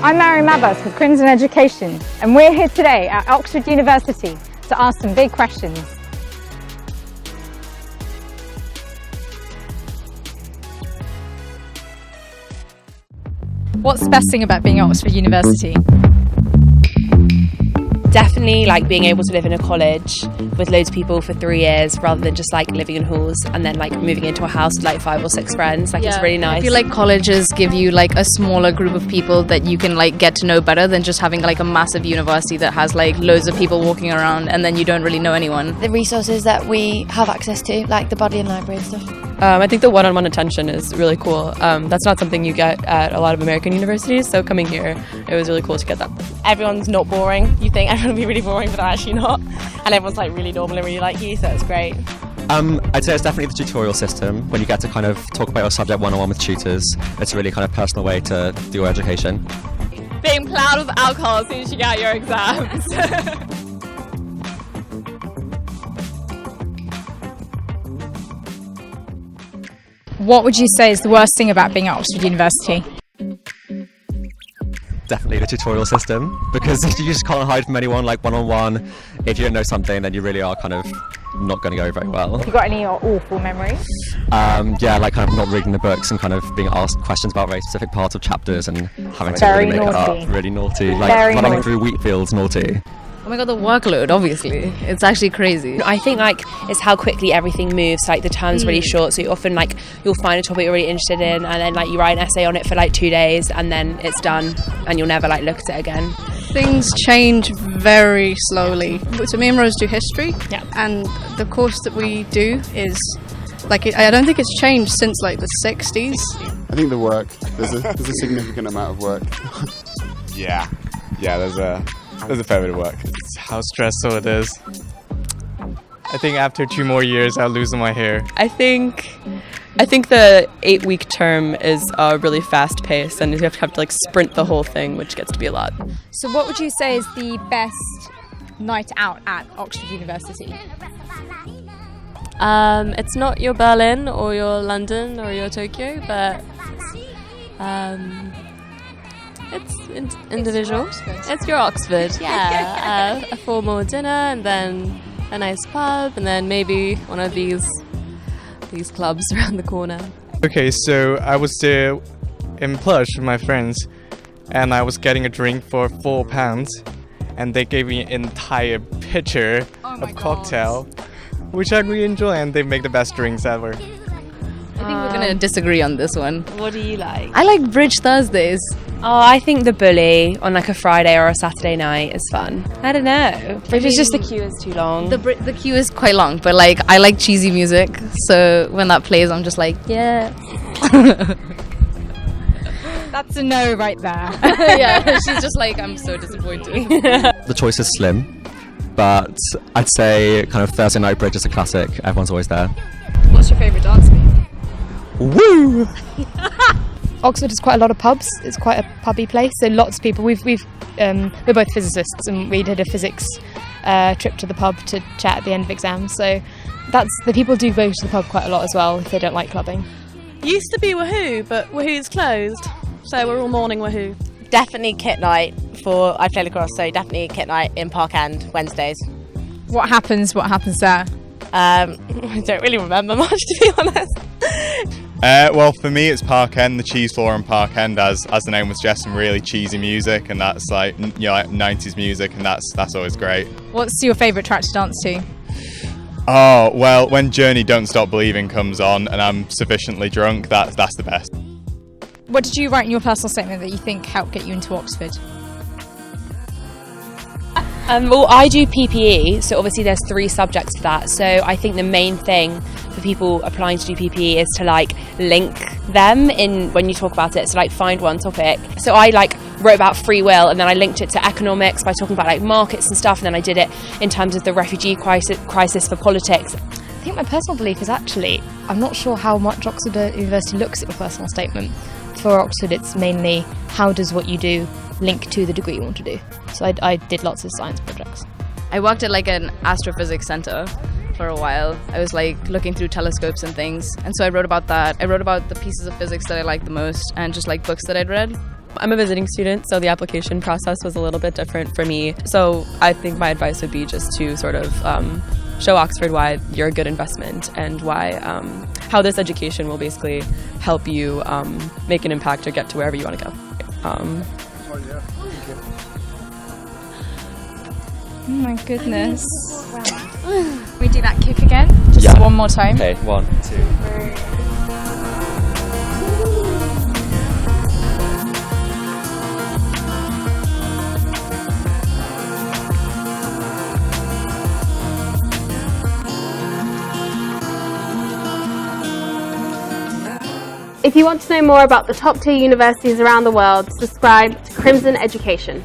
I'm Mary Mabas with Crimson Education, and we're here today at Oxford University to ask some big questions. What's the best thing about being at Oxford University? Definitely like being able to live in a college with loads of people for 3 years rather than just like living in halls and then like moving into a house with like 5 or 6 friends. Like it's really nice. I feel like colleges give you like a smaller group of people that you can like get to know better than just having like a massive university that has like loads of people walking around and then you don't really know anyone. The resources that we have access to, like the Bodleian Library and stuff. I think the one-on-one attention is really cool. That's not something you get at a lot of American universities, so coming here, it was really cool to get that. Everyone's not boring. You think everyone will be really boring, but they're actually not. And everyone's like really normal and really like you, so it's great. I'd say it's definitely the tutorial system, when you get to kind of talk about your subject one-on-one with tutors. It's a really kind of personal way to do your education. Being plowed with alcohol as soon as you get out your exams. What would you say is the worst thing about being at Oxford University? Definitely the tutorial system, because you just can't hide from anyone like one-on-one. If you don't know something, then you really are kind of not going to go very well. Have you got any awful memories? Yeah, like kind of not reading the books and kind of being asked questions about very specific parts of chapters and having to really make it up. Really naughty. Like running through wheat fields, naughty. Oh my god, the workload, obviously. It's actually crazy. I think like it's how quickly everything moves. Like the term's really short, so you often like you'll find a topic you're really interested in and then like you write an essay on it for like 2 days and then it's done and you'll never like look at it again. Things change very slowly. So me and Rose do history, and the course that we do is like I don't think it's changed since like the 60s. I think the work, there's a significant amount of work. Yeah, there's a fair bit of work. It's how stressful it is. I think after 2 more years I'll lose my hair. I think the 8-week term is really fast paced and you have to like sprint the whole thing, which gets to be a lot. So what would you say is the best night out at Oxford University? It's not your Berlin or your London or your Tokyo, but it's individual. It's your Oxford, yeah. A formal dinner and then a nice pub and then maybe one of these clubs around the corner. Okay, so I was there in Plush with my friends and I was getting a drink for £4 and they gave me an entire pitcher of cocktail, which I really enjoy, and they make the best drinks ever. I think we're going to disagree on this one. What do you like? I like Bridge Thursdays. Oh, I think the Bully on like a Friday or a Saturday night is fun. I don't know. If it's just the queue is too long. The queue is quite long, but like I like cheesy music, so when that plays, I'm just like, yeah. That's a no right there. Yeah, she's just like, I'm so disappointed. The choice is slim, but I'd say kind of Thursday Night Bridge is a classic. Everyone's always there. What's your favourite dance move? Woo! Oxford has quite a lot of pubs. It's quite a pubby place, so lots of people. We're both physicists, and we did a physics trip to the pub to chat at the end of exams. So the people do go to the pub quite a lot as well if they don't like clubbing. Used to be Woohoo, but Woohoo's closed, so we're all morning Woohoo. Definitely kit night I play lacrosse, so definitely kit night in Park End Wednesdays. What happens there? I don't really remember much, to be honest. Well, for me, it's Park End, the cheese floor in Park End, as the name would suggest, some really cheesy music, and that's like, like 90s music, and that's always great. What's your favourite track to dance to? Oh, well, when Journey Don't Stop Believing comes on and I'm sufficiently drunk, that's the best. What did you write in your personal statement that you think helped get you into Oxford? Well, I do PPE, so obviously there's 3 subjects to that. So I think the main thing for people applying to do PPE is to like link them in when you talk about it. So like find one topic. So I like wrote about free will and then I linked it to economics by talking about like markets and stuff. And then I did it in terms of the refugee crisis for politics. I think my personal belief is actually, I'm not sure how much Oxford University looks at your personal statement. For Oxford, it's mainly how does what you do link to the degree you want to do. So I did lots of science projects. I worked at like an astrophysics center for a while. I was like looking through telescopes and things, and so I wrote about that. I wrote about the pieces of physics that I liked the most and just like books that I'd read. I'm a visiting student, so the application process was a little bit different for me. So I think my advice would be just to sort of show Oxford why you're a good investment and why how this education will basically help you make an impact or get to wherever you want to go. Oh my goodness. We do that kick again? Just one more time? Okay, 1, 2, 3. If you want to know more about the top tier universities around the world, subscribe to Crimson Education.